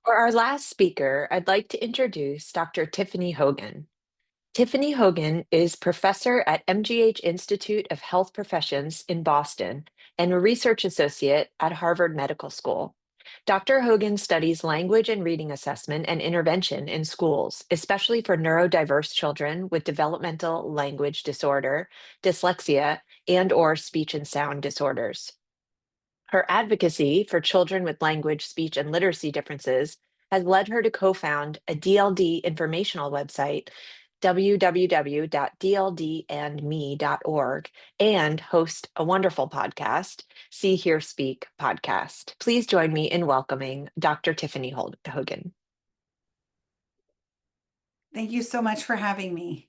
For our last speaker, I'd like to introduce Dr. Tiffany Hogan. Tiffany Hogan is professor at MGH Institute of Health Professions in Boston and a research associate at Harvard Medical School. Dr. Hogan studies language and reading assessment and intervention in schools, especially for neurodiverse children with developmental language disorder, dyslexia, and/or speech and sound disorders. Her advocacy for children with language, speech, and literacy differences has led her to co-found a DLD informational website, www.dldandme.org, and host a wonderful podcast, See, Hear, Speak podcast. Please join me in welcoming Dr. Tiffany Hogan. Thank you so much for having me.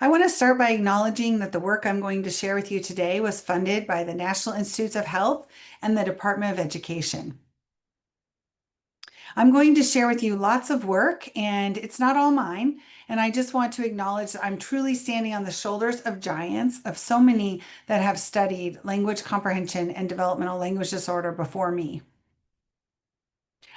I want to start by acknowledging that the work I'm going to share with you today was funded by the National Institutes of Health and the Department of Education. I'm going to share with you lots of work, and it's not all mine. And I just want to acknowledge that I'm truly standing on the shoulders of giants, of so many that have studied language comprehension and developmental language disorder before me.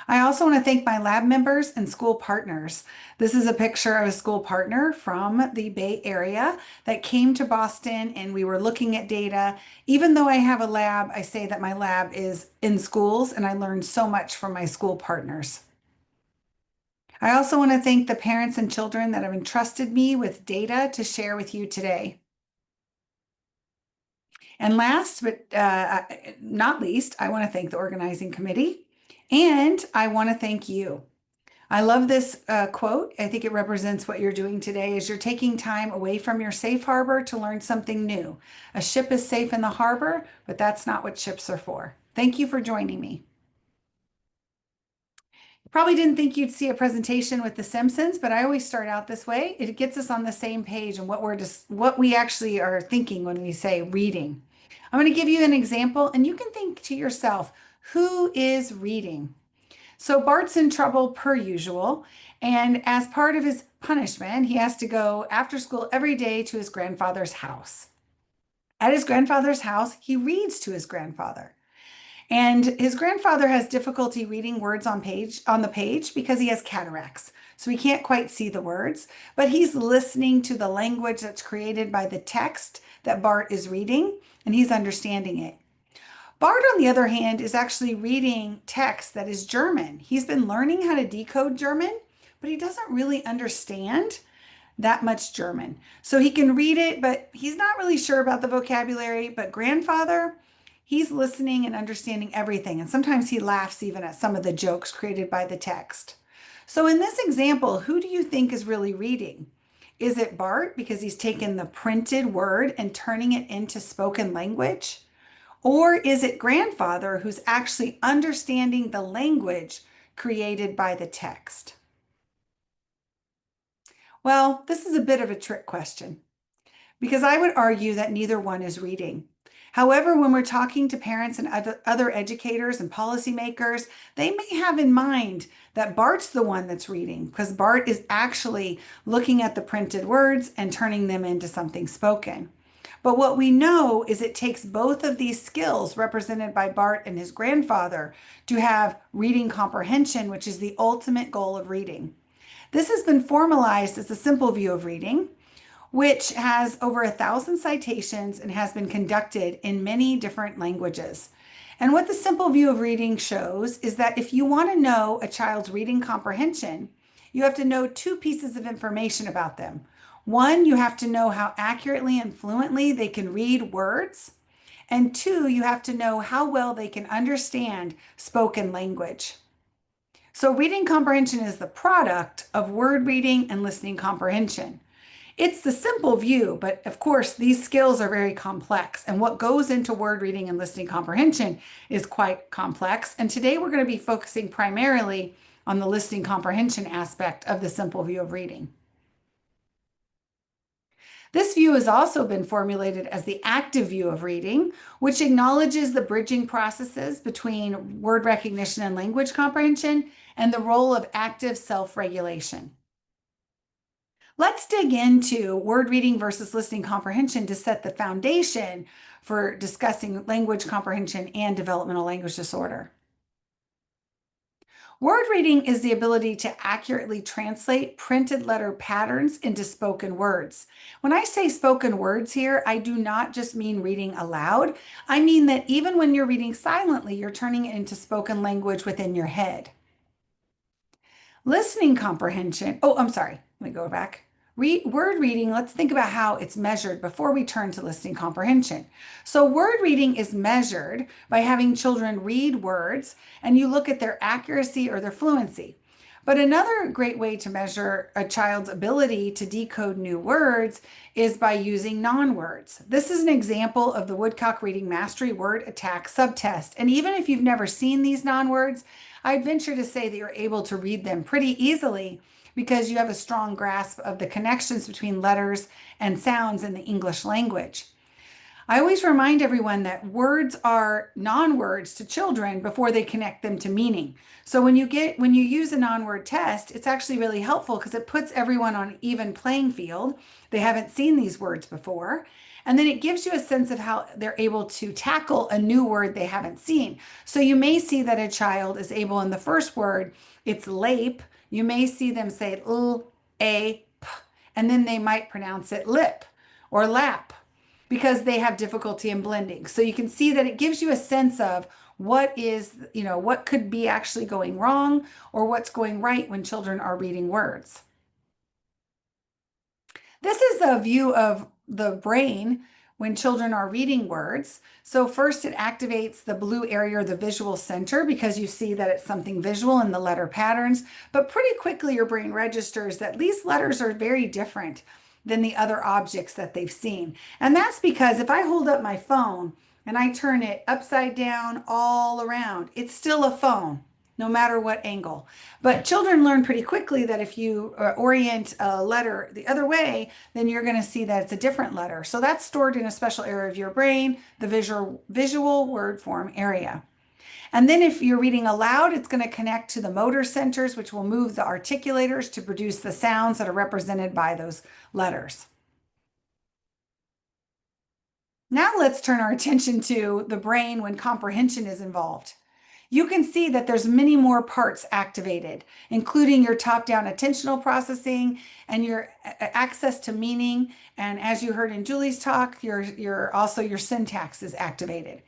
I also want to thank my lab members and school partners. This is a picture of a school partner from the Bay Area that came to Boston, and we were looking at data. Even though I have a lab, I say that my lab is in schools, and I learned so much from my school partners. I also want to thank the parents and children that have entrusted me with data to share with you today. And last but not least, I want to thank the organizing committee, and I want to thank you. I love this quote. I think it represents what you're doing today is you're taking time away from your safe harbor to learn something new. A ship is safe in the harbor, but that's not what ships are for. Thank you for joining me. Probably didn't think you'd see a presentation with The Simpsons, but I always start out this way. It gets us on the same page and what we actually are thinking when we say reading. I'm going to give you an example, and you can think to yourself, who is reading? So Bart's in trouble per usual, and as part of his punishment, he has to go after school every day to his grandfather's house. At his grandfather's house, he reads to his grandfather. And his grandfather has difficulty reading words on the page because he has cataracts. So he can't quite see the words, but he's listening to the language that's created by the text that Bart is reading, and he's understanding it. Bart, on the other hand, is actually reading text that is German. He's been learning how to decode German, but he doesn't really understand that much German. So he can read it, but he's not really sure about the vocabulary. But grandfather, he's listening and understanding everything. And sometimes he laughs even at some of the jokes created by the text. So in this example, who do you think is really reading? Is it Bart because he's taken the printed word and turning it into spoken language? Or is it grandfather who's actually understanding the language created by the text? Well, this is a bit of a trick question because I would argue that neither one is reading. However, when we're talking to parents and other educators and policymakers, they may have in mind that Bart's the one that's reading because Bart is actually looking at the printed words and turning them into something spoken. But what we know is it takes both of these skills represented by Bart and his grandfather to have reading comprehension, which is the ultimate goal of reading. This has been formalized as a simple view of reading, which has over 1,000 citations and has been conducted in many different languages. And what the simple view of reading shows is that if you want to know a child's reading comprehension, you have to know two pieces of information about them. One, you have to know how accurately and fluently they can read words. And two, you have to know how well they can understand spoken language. So reading comprehension is the product of word reading and listening comprehension. It's the simple view, but of course, these skills are very complex. And what goes into word reading and listening comprehension is quite complex. And today we're going to be focusing primarily on the listening comprehension aspect of the simple view of reading. This view has also been formulated as the active view of reading, which acknowledges the bridging processes between word recognition and language comprehension and the role of active self-regulation. Let's dig into word reading versus listening comprehension to set the foundation for discussing language comprehension and developmental language disorder. Word reading is the ability to accurately translate printed letter patterns into spoken words. When I say spoken words here, I do not just mean reading aloud. I mean that even when you're reading silently, you're turning it into spoken language within your head. Listening comprehension. Oh, I'm sorry. Let me go back. Word reading, let's think about how it's measured before we turn to listening comprehension. So, word reading is measured by having children read words and you look at their accuracy or their fluency. But another great way to measure a child's ability to decode new words is by using non-words. This is an example of the Woodcock Reading Mastery Word Attack subtest. And even if you've never seen these non-words, I'd venture to say that you're able to read them pretty easily because you have a strong grasp of the connections between letters and sounds in the English language. I always remind everyone that words are non-words to children before they connect them to meaning. So when you use a non-word test, it's actually really helpful because it puts everyone on an even playing field. They haven't seen these words before. And then it gives you a sense of how they're able to tackle a new word they haven't seen. So you may see that a child is able in the first word, it's lape. You may see them say l, a, p, and then they might pronounce it lip or lap because they have difficulty in blending. So you can see that it gives you a sense of what is, what could be actually going wrong or what's going right when children are reading words. This is a view of the brain when children are reading words. So first it activates the blue area or the visual center because you see that it's something visual in the letter patterns, but pretty quickly your brain registers that these letters are very different than the other objects that they've seen. And that's because if I hold up my phone and I turn it upside down all around, it's still a phone, no matter what angle. But children learn pretty quickly that if you orient a letter the other way, then you're going to see that it's a different letter. So that's stored in a special area of your brain, the visual word form area. And then if you're reading aloud, it's going to connect to the motor centers, which will move the articulators to produce the sounds that are represented by those letters. Now let's turn our attention to the brain when comprehension is involved. You can see that there's many more parts activated, including your top-down attentional processing and your access to meaning. And as you heard in Julie's talk, also your syntax is activated.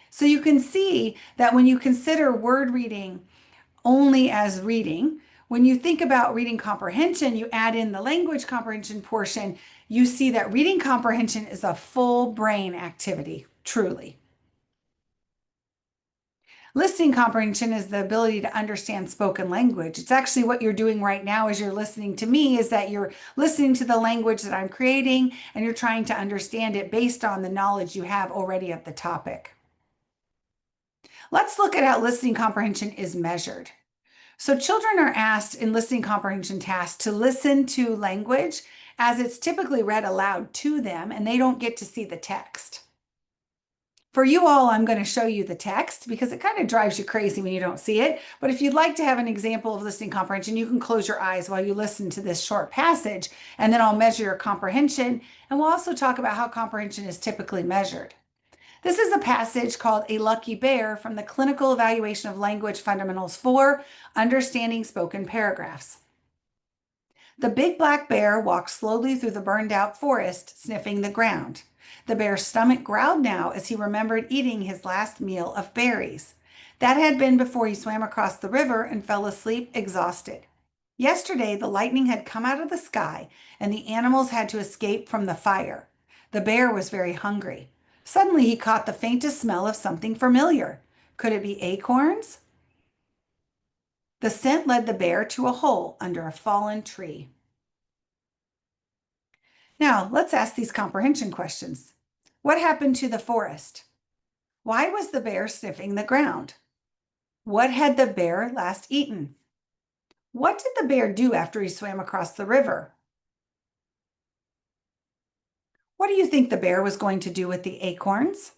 So you can see that when you consider word reading only as reading, when you think about reading comprehension, you add in the language comprehension portion, you see that reading comprehension is a full brain activity, truly. Listening comprehension is the ability to understand spoken language. It's actually what you're doing right now as you're listening to me, is that you're listening to the language that I'm creating and you're trying to understand it based on the knowledge you have already of the topic. Let's look at how listening comprehension is measured. So children are asked in listening comprehension tasks to listen to language as it's typically read aloud to them, and they don't get to see the text. For you all, I'm going to show you the text because it kind of drives you crazy when you don't see it. But if you'd like to have an example of listening comprehension, you can close your eyes while you listen to this short passage, and then I'll measure your comprehension. And we'll also talk about how comprehension is typically measured. This is a passage called A Lucky Bear from the Clinical Evaluation of Language Fundamentals 4, Understanding Spoken Paragraphs. The big black bear walked slowly through the burned out forest, sniffing the ground. The bear's stomach growled now as he remembered eating his last meal of berries. That had been before he swam across the river and fell asleep exhausted. Yesterday, the lightning had come out of the sky and the animals had to escape from the fire. The bear was very hungry. Suddenly, he caught the faintest smell of something familiar. Could it be acorns? The scent led the bear to a hole under a fallen tree. Now, let's ask these comprehension questions. What happened to the forest? Why was the bear sniffing the ground? What had the bear last eaten? What did the bear do after he swam across the river? What do you think the bear was going to do with the acorns?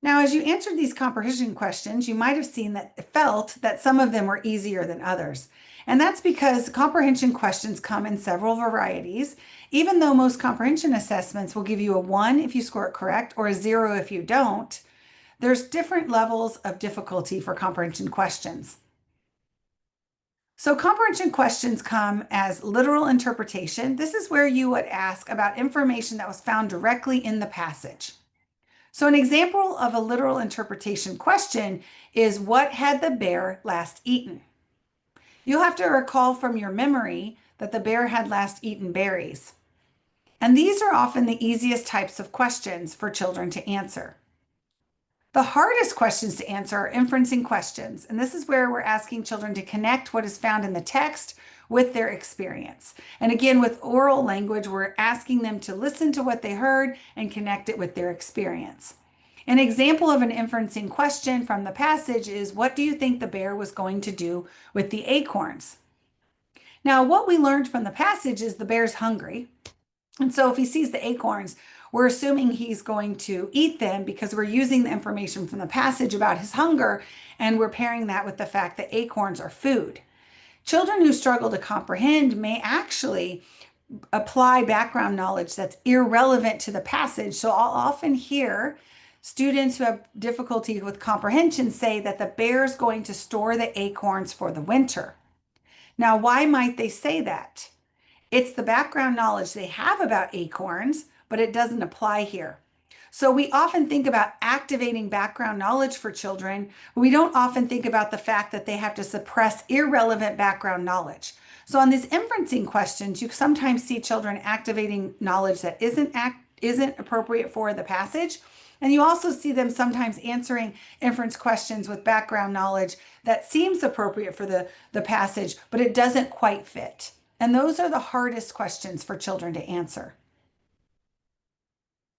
Now, as you answered these comprehension questions, you might have felt that some of them were easier than others. And that's because comprehension questions come in several varieties. Even though most comprehension assessments will give you a 1 if you score it correct or a 0 if you don't, there's different levels of difficulty for comprehension questions. So comprehension questions come as literal interpretation. This is where you would ask about information that was found directly in the passage. So an example of a literal interpretation question is, what had the bear last eaten? You'll have to recall from your memory that the bear had last eaten berries. And these are often the easiest types of questions for children to answer. The hardest questions to answer are inferencing questions, and this is where we're asking children to connect what is found in the text with their experience. And again, with oral language, we're asking them to listen to what they heard and connect it with their experience. An example of an inferencing question from the passage is, what do you think the bear was going to do with the acorns? Now, what we learned from the passage is the bear's hungry. And so if he sees the acorns, we're assuming he's going to eat them because we're using the information from the passage about his hunger, and we're pairing that with the fact that acorns are food. Children who struggle to comprehend may actually apply background knowledge that's irrelevant to the passage. So I'll often hear students who have difficulty with comprehension say that the bear is going to store the acorns for the winter. Now, why might they say that? It's the background knowledge they have about acorns, but it doesn't apply here. So we often think about activating background knowledge for children. We don't often think about the fact that they have to suppress irrelevant background knowledge. So on these inferencing questions, you sometimes see children activating knowledge that isn't appropriate for the passage. And you also see them sometimes answering inference questions with background knowledge that seems appropriate for the passage, but it doesn't quite fit. And those are the hardest questions for children to answer.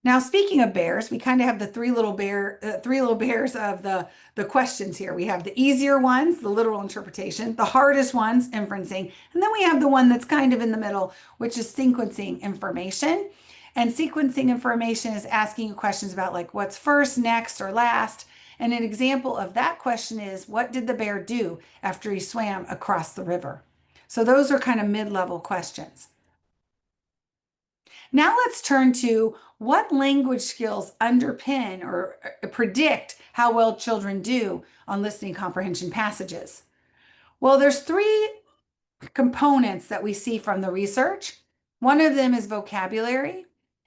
Now, speaking of bears, we kind of have the three little bears of the questions here. We have the easier ones, the literal interpretation, the hardest ones, inferencing, and then we have the one that's kind of in the middle, which is sequencing information. And sequencing information is asking you questions about like what's first, next, or last. And an example of that question is, what did the bear do after he swam across the river? So those are kind of mid-level questions. Now let's turn to what language skills underpin or predict how well children do on listening comprehension passages. Well, there's three components that we see from the research. One of them is vocabulary,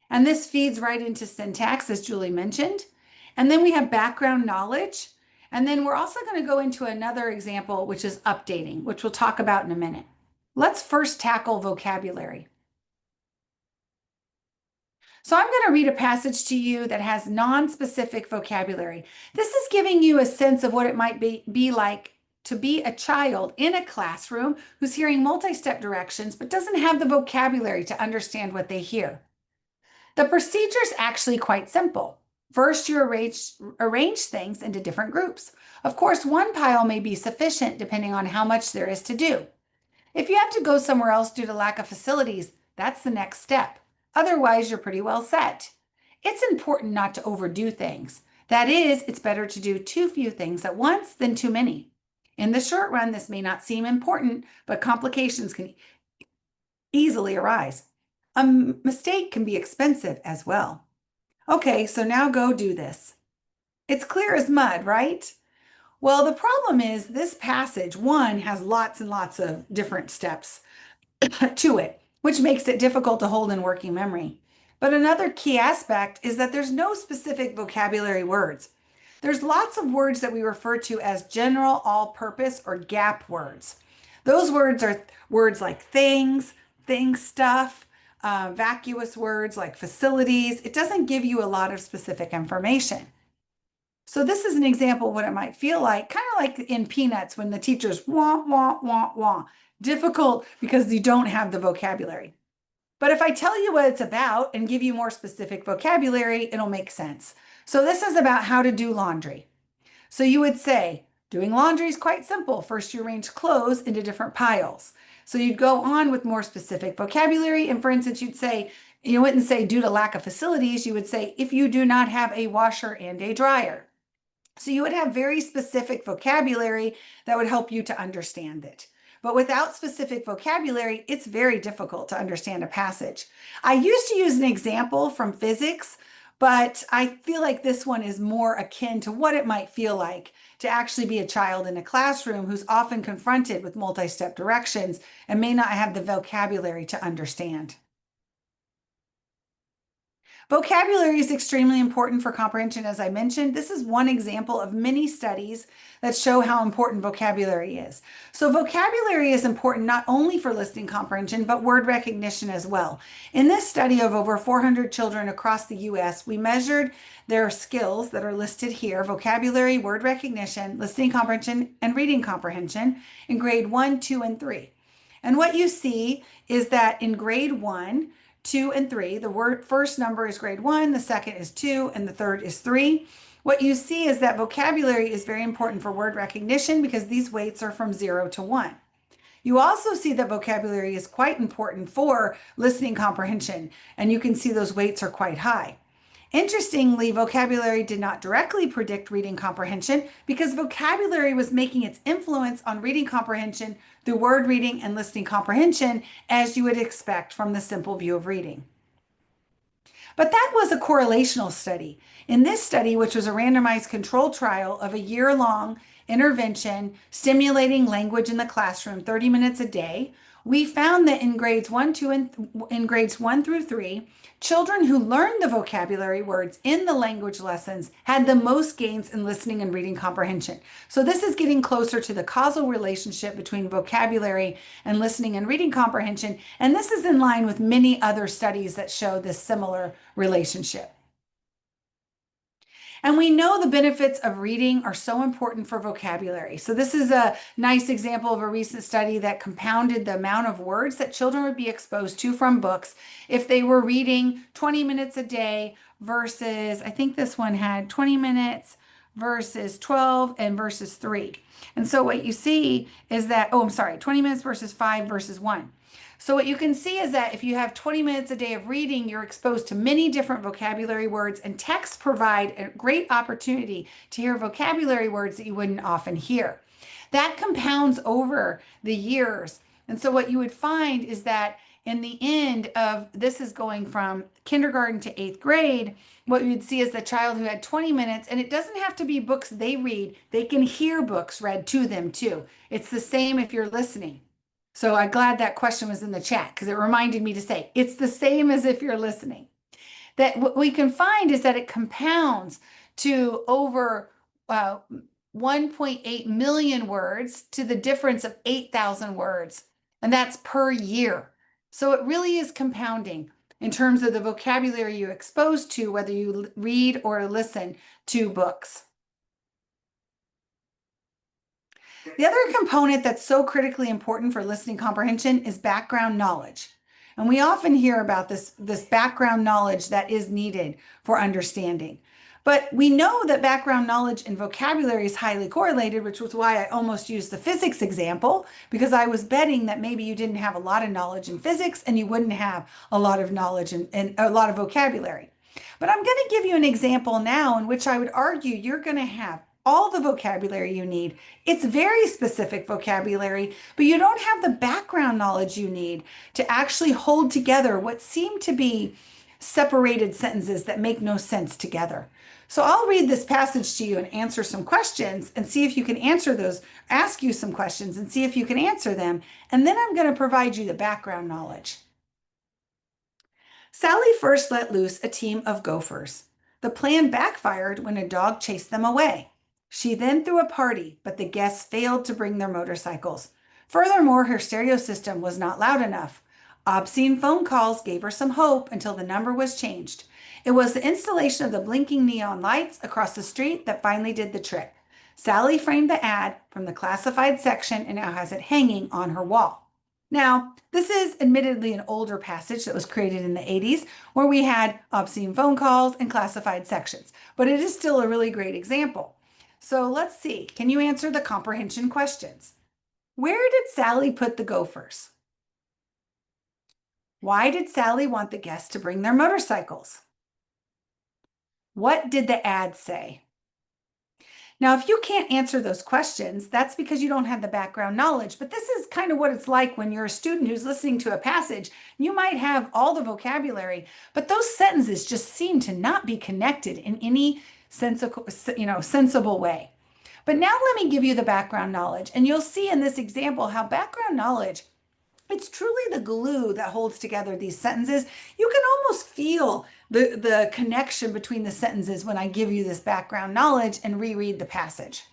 and this feeds right into syntax, as Julie mentioned. And then we have background knowledge. And then we're also going to go into another example, which is updating, which we'll talk about in a minute. Let's first tackle vocabulary. So I'm going to read a passage to you that has non-specific vocabulary. This is giving you a sense of what it might be like to be a child in a classroom who's hearing multi-step directions but doesn't have the vocabulary to understand what they hear. The procedure is actually quite simple. First, you arrange things into different groups. Of course, one pile may be sufficient depending on how much there is to do. If you have to go somewhere else due to lack of facilities, that's the next step. Otherwise, you're pretty well set. It's important not to overdo things. That is, it's better to do too few things at once than too many. In the short run, this may not seem important, but complications can easily arise. A mistake can be expensive as well. Okay, so now go do this. It's clear as mud, right? Well, the problem is this passage, one, has lots and lots of different steps to it, which makes it difficult to hold in working memory. But another key aspect is that there's no specific vocabulary words. There's lots of words that we refer to as general all-purpose or gap words. Those words are words like things, stuff, vacuous words like facilities. It doesn't give you a lot of specific information. So this is an example of what it might feel like, kind of like in Peanuts when the teacher's wah, wah, wah, wah. Difficult because you don't have the vocabulary. But if I tell you what it's about and give you more specific vocabulary, it'll make sense. So this is about how to do laundry. So you would say, doing laundry is quite simple. First, you arrange clothes into different piles. So you'd go on with more specific vocabulary. And for instance, you'd say, You wouldn't say due to lack of facilities, you would say if you do not have a washer and a dryer. So you would have very specific vocabulary that would help you to understand it. But without specific vocabulary, it's very difficult to understand a passage. I used to use an example from physics, but I feel like this one is more akin to what it might feel like to actually be a child in a classroom who's often confronted with multi-step directions and may not have the vocabulary to understand. Vocabulary is extremely important for comprehension, as I mentioned. This is one example of many studies that show how important vocabulary is. So vocabulary is important not only for listening comprehension, but word recognition as well. In this study of over 400 children across the US, we measured their skills that are listed here: vocabulary, word recognition, listening comprehension, and reading comprehension in grade 1, 2, and 3. And what you see is that in grade 1, 2, and 3. The first number is grade 1, the second is 2, and the third is 3. What you see is that vocabulary is very important for word recognition because these weights are from 0 to 1. You also see that vocabulary is quite important for listening comprehension, and you can see those weights are quite high. Interestingly, vocabulary did not directly predict reading comprehension because vocabulary was making its influence on reading comprehension through word reading and listening comprehension, as you would expect from the simple view of reading. But that was a correlational study. In this study, which was a randomized controlled trial of a year-long intervention stimulating language in the classroom 30 minutes a day, we found that in grades 1, 2, and in grades 1 through 3, children who learned the vocabulary words in the language lessons had the most gains in listening and reading comprehension. So this is getting closer to the causal relationship between vocabulary and listening and reading comprehension, and this is in line with many other studies that show this similar relationship. And we know the benefits of reading are so important for vocabulary. So this is a nice example of a recent study that compounded the amount of words that children would be exposed to from books if they were reading 20 minutes a day versus, I think this one had 20 minutes versus 12 and versus 3. And so what you see is that, oh, I'm sorry, 20 minutes versus 5 versus 1. So what you can see is that if you have 20 minutes a day of reading, you're exposed to many different vocabulary words, and texts provide a great opportunity to hear vocabulary words that you wouldn't often hear. That compounds over the years. And so what you would find is that in the end of this is going from kindergarten to 8th grade, what you would see is the child who had 20 minutes, and it doesn't have to be books they read, they can hear books read to them too. It's the same if you're listening. So I'm glad that question was in the chat because it reminded me to say it's the same as if you're listening. That what we can find is that it compounds to over 1.8 million words to the difference of 8,000 words, and that's per year. So it really is compounding in terms of the vocabulary you're exposed to, whether you read or listen to books. The other component that's so critically important for listening comprehension is background knowledge. And we often hear about this background knowledge that is needed for understanding. But we know that background knowledge and vocabulary is highly correlated, which was why I almost used the physics example, because I was betting that maybe you didn't have a lot of knowledge in physics and you wouldn't have a lot of knowledge and a lot of vocabulary. But I'm going to give you an example now in which I would argue you're going to have all the vocabulary you need. It's very specific vocabulary, but you don't have the background knowledge you need to actually hold together what seem to be separated sentences that make no sense together. So I'll read this passage to you and answer some questions and see if you can answer those, ask you some questions and see if you can answer them. And then I'm going to provide you the background knowledge. Sally first let loose a team of gophers. The plan backfired when a dog chased them away. She then threw a party, but the guests failed to bring their motorcycles. Furthermore, her stereo system was not loud enough. Obscene phone calls gave her some hope until the number was changed. It was the installation of the blinking neon lights across the street that finally did the trick. Sally framed the ad from the classified section and now has it hanging on her wall. Now, this is admittedly an older passage that was created in the 80s where we had obscene phone calls and classified sections, but it is still a really great example. So let's see, can you answer the comprehension questions? Where did Sally put the gophers? Why did Sally want the guests to bring their motorcycles? What did the ad say? Now, if you can't answer those questions, that's because you don't have the background knowledge. But this is kind of what it's like when you're a student who's listening to a passage. You might have all the vocabulary, but those sentences just seem to not be connected in any sensible way. But now let me give you the background knowledge, and you'll see in this example how background knowledge, it's truly the glue that holds together these sentences. You can almost feel the connection between the sentences when I give you this background knowledge and reread the passage.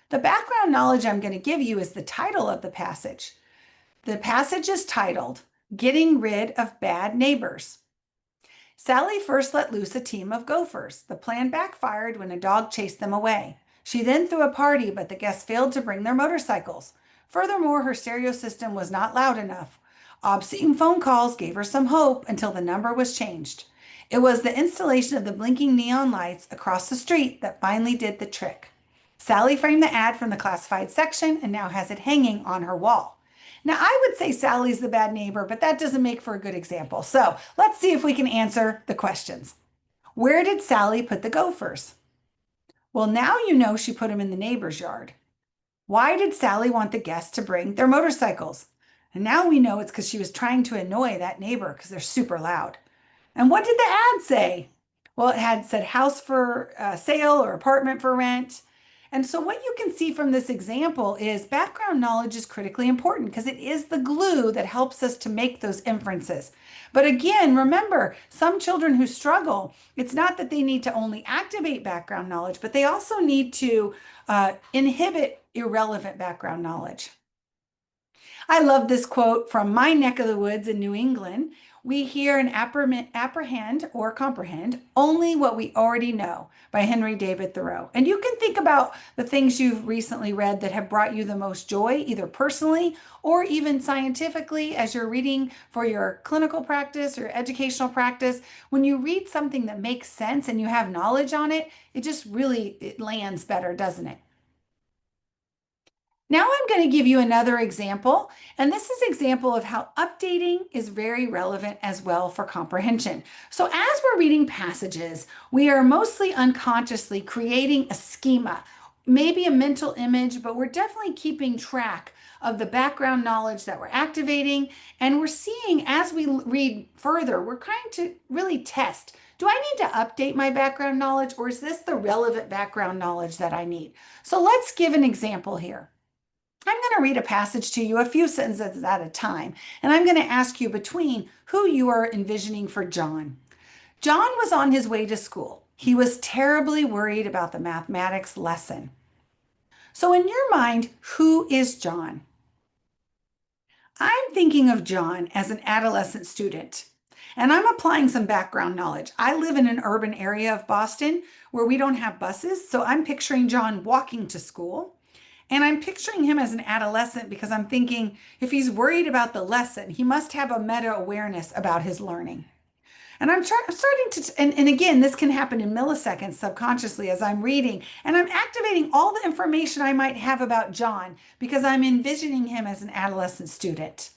The background knowledge I'm going to give you is the title of the passage. The passage is titled, Getting Rid of Bad Neighbors. Sally first let loose a team of gophers. The plan backfired when a dog chased them away. She then threw a party, but the guests failed to bring their motorcycles. Furthermore, her stereo system was not loud enough. Obscene phone calls gave her some hope until the number was changed. It was the installation of the blinking neon lights across the street that finally did the trick. Sally framed the ad from the classified section and now has it hanging on her wall. Now, I would say Sally's the bad neighbor, but that doesn't make for a good example. So let's see if we can answer the questions. Where did Sally put the gophers? Well, now you know she put them in the neighbor's yard. Why did Sally want the guests to bring their motorcycles? And now we know it's because she was trying to annoy that neighbor because they're super loud. And what did the ad say? Well, it had said house for sale or apartment for rent. And so what you can see from this example is background knowledge is critically important because it is the glue that helps us to make those inferences. But again, remember, some children who struggle, it's not that they need to only activate background knowledge, but they also need to inhibit irrelevant background knowledge. I love this quote from my neck of the woods in New England. We hear and apprehend or comprehend only what we already know by Henry David Thoreau. And you can think about the things you've recently read that have brought you the most joy, either personally or even scientifically as you're reading for your clinical practice or educational practice. When you read something that makes sense and you have knowledge on it, it lands better, doesn't it? Now I'm going to give you another example, and this is an example of how updating is very relevant as well for comprehension. So as we're reading passages, we are mostly unconsciously creating a schema, maybe a mental image, but we're definitely keeping track of the background knowledge that we're activating, and we're seeing as we read further, we're trying to really test. Do I need to update my background knowledge, or is this the relevant background knowledge that I need? So let's give an example here. I'm going to read a passage to you, a few sentences at a time, and I'm going to ask you between who you are envisioning for John. John was on his way to school. He was terribly worried about the mathematics lesson. So in your mind, who is John? I'm thinking of John as an adolescent student, and I'm applying some background knowledge. I live in an urban area of Boston where we don't have buses, so I'm picturing John walking to school. And I'm picturing him as an adolescent because I'm thinking if he's worried about the lesson, he must have a meta awareness about his learning. And I'm starting to, and again, this can happen in milliseconds subconsciously as I'm reading, and I'm activating all the information I might have about John because I'm envisioning him as an adolescent student.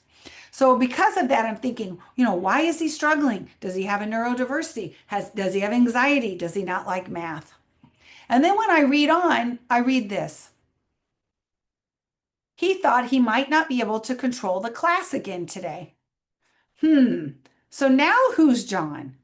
So because of that, I'm thinking, why is he struggling? Does he have a neurodiversity? Does he have anxiety? Does he not like math? And then when I read on, I read this. He thought he might not be able to control the class again today. So now who's John?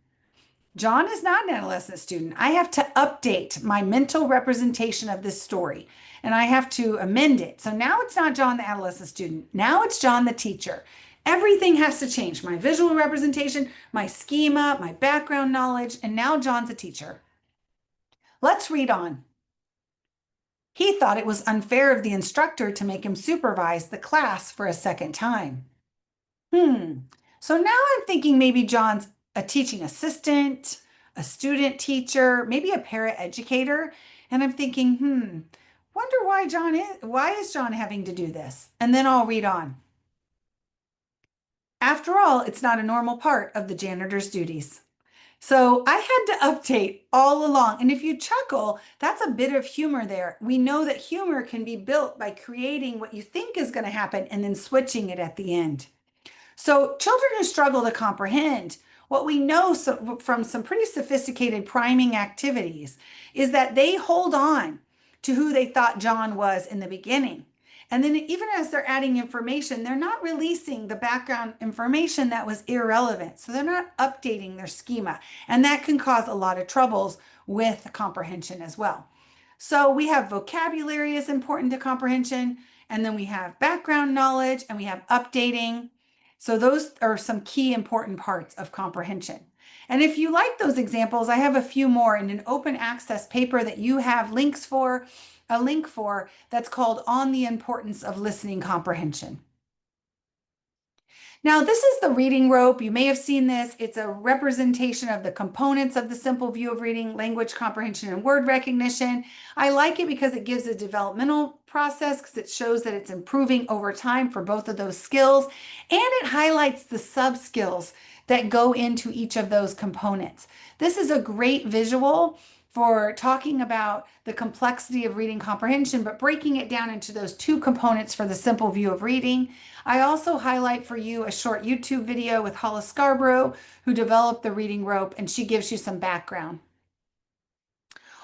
John is not an adolescent student. I have to update my mental representation of this story and I have to amend it. So now it's not John the adolescent student. Now it's John the teacher. Everything has to change. My visual representation, my schema, my background knowledge, and now John's a teacher. Let's read on. He thought it was unfair of the instructor to make him supervise the class for a second time. So now I'm thinking maybe John's a teaching assistant, a student teacher, maybe a paraeducator. And I'm thinking, wonder why is John having to do this? And then I'll read on. After all, it's not a normal part of the janitor's duties. So I had to update all along. And if you chuckle, that's a bit of humor there. We know that humor can be built by creating what you think is going to happen and then switching it at the end. So children who struggle to comprehend, what we know from some pretty sophisticated priming activities is that they hold on to who they thought John was in the beginning. And then even as they're adding information, they're not releasing the background information that was irrelevant. So they're not updating their schema. And that can cause a lot of troubles with comprehension as well. So we have vocabulary is important to comprehension, and then we have background knowledge, and we have updating. So those are some key important parts of comprehension. And if you like those examples, I have a few more in an open access paper that you have a link for that's called On the Importance of Listening Comprehension. Now, this is the reading rope. You may have seen this. It's a representation of the components of the simple view of reading, language comprehension, and word recognition. I like it because it gives a developmental process because it shows that it's improving over time for both of those skills, and it highlights the sub-skills that go into each of those components. This is a great visual for talking about the complexity of reading comprehension, but breaking it down into those two components for the simple view of reading. I also highlight for you a short YouTube video with Hollis Scarborough, who developed the reading rope, and she gives you some background.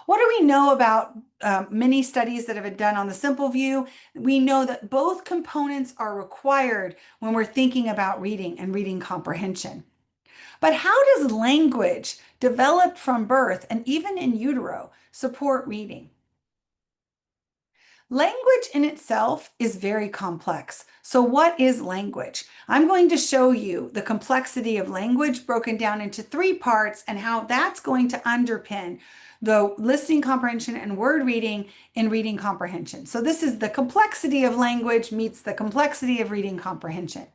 What do we know about many studies that have been done on the simple view? We know that both components are required when we're thinking about reading and reading comprehension. But how does language developed from birth and even in utero support reading? Language in itself is very complex. So what is language? I'm going to show you the complexity of language broken down into three parts and how that's going to underpin the listening comprehension and word reading in reading comprehension. So this is the complexity of language meets the complexity of reading comprehension.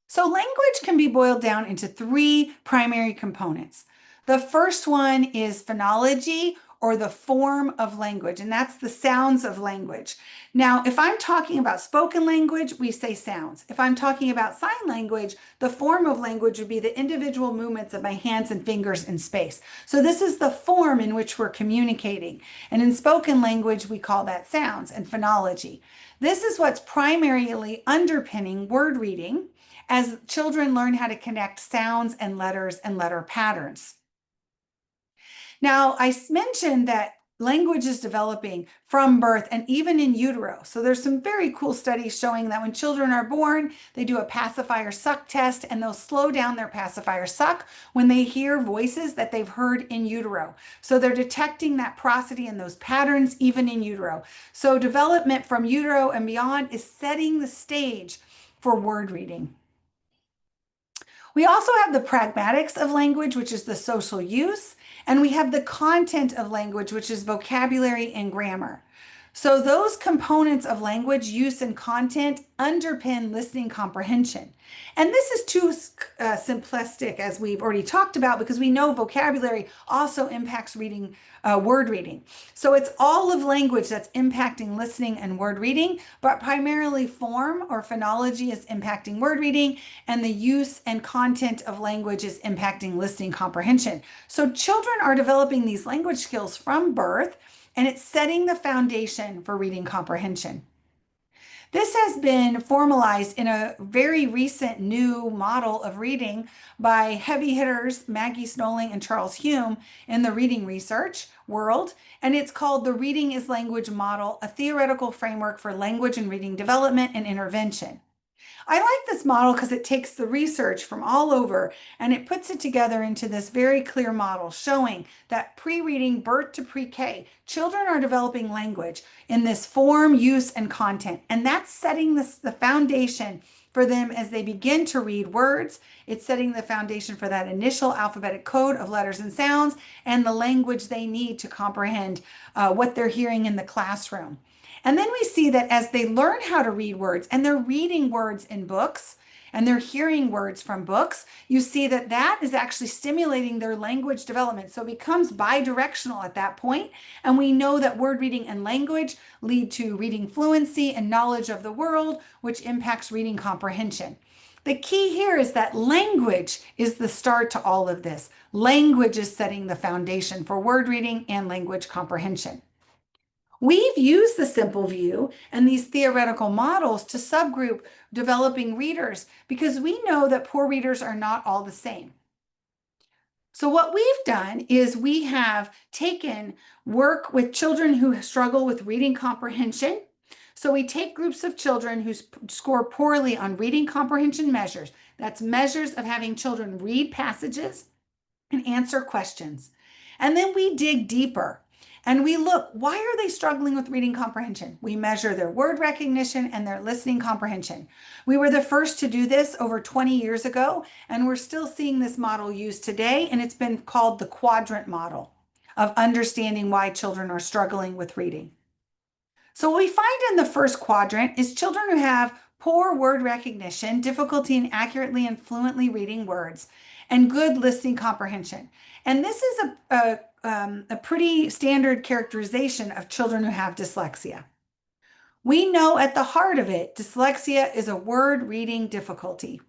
So language can be boiled down into three primary components. The first one is phonology, or the form of language, and that's the sounds of language. Now, if I'm talking about spoken language, we say sounds. If I'm talking about sign language, the form of language would be the individual movements of my hands and fingers in space. So this is the form in which we're communicating. And in spoken language, we call that sounds and phonology. This is what's primarily underpinning word reading as children learn how to connect sounds and letter patterns. Now, I mentioned that language is developing from birth and even in utero. So there's some very cool studies showing that when children are born, they do a pacifier suck test, and they'll slow down their pacifier suck when they hear voices that they've heard in utero. So they're detecting that prosody and those patterns even in utero. So development from utero and beyond is setting the stage for word reading. We also have the pragmatics of language, which is the social use, and we have the content of language, which is vocabulary and grammar. So those components of language use and content underpin listening comprehension. And this is too simplistic, as we've already talked about, because we know vocabulary also impacts reading, word reading. So it's all of language that's impacting listening and word reading, but primarily form or phonology is impacting word reading, and the use and content of language is impacting listening comprehension. So children are developing these language skills from birth, and it's setting the foundation for reading comprehension. This has been formalized in a very recent new model of reading by heavy hitters Maggie Snolling and Charles Hume in the reading research world, and it's called the Reading is Language Model, a theoretical framework for language and reading development and intervention. I like this model because it takes the research from all over and it puts it together into this very clear model showing that pre-reading birth to pre-K, children are developing language in this form, use, and content. And that's setting the foundation for them as they begin to read words. It's setting the foundation for that initial alphabetic code of letters and sounds and the language they need to comprehend what they're hearing in the classroom. And then we see that as they learn how to read words and they're reading words in books and they're hearing words from books, you see that that is actually stimulating their language development. So it becomes bidirectional at that point. And we know that word reading and language lead to reading fluency and knowledge of the world, which impacts reading comprehension. The key here is that language is the start to all of this. Language is setting the foundation for word reading and language comprehension. We've used the simple view and these theoretical models to subgroup developing readers because we know that poor readers are not all the same. So what we've done is we have taken work with children who struggle with reading comprehension. So we take groups of children who score poorly on reading comprehension measures. That's measures of having children read passages and answer questions. And then we dig deeper and we look, why are they struggling with reading comprehension? We measure their word recognition and their listening comprehension. We were the first to do this over 20 years ago, and we're still seeing this model used today, and it's been called the quadrant model of understanding why children are struggling with reading. So what we find in the first quadrant is children who have poor word recognition, difficulty in accurately and fluently reading words, and good listening comprehension. And this is a pretty standard characterization of children who have dyslexia. We know at the heart of it, dyslexia is a word reading difficulty.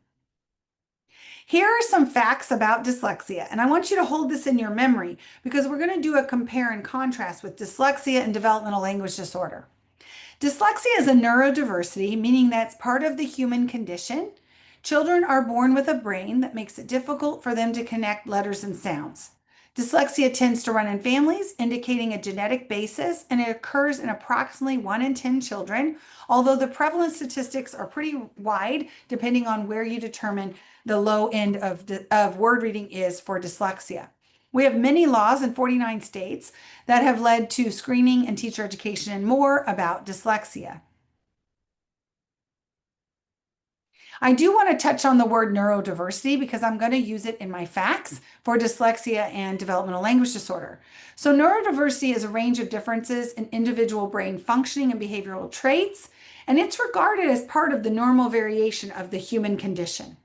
Here are some facts about dyslexia, and I want you to hold this in your memory because we're going to do a compare and contrast with dyslexia and developmental language disorder. Dyslexia is a neurodiversity, meaning that's part of the human condition. Children are born with a brain that makes it difficult for them to connect letters and sounds. Dyslexia tends to run in families, indicating a genetic basis, and it occurs in approximately 1 in 10 children, although the prevalence statistics are pretty wide depending on where you determine the low end of word reading is for dyslexia. We have many laws in 49 states that have led to screening and teacher education and more about dyslexia. I do want to touch on the word neurodiversity because I'm going to use it in my facts for dyslexia and developmental language disorder. So neurodiversity is a range of differences in individual brain functioning and behavioral traits, and it's regarded as part of the normal variation of the human condition.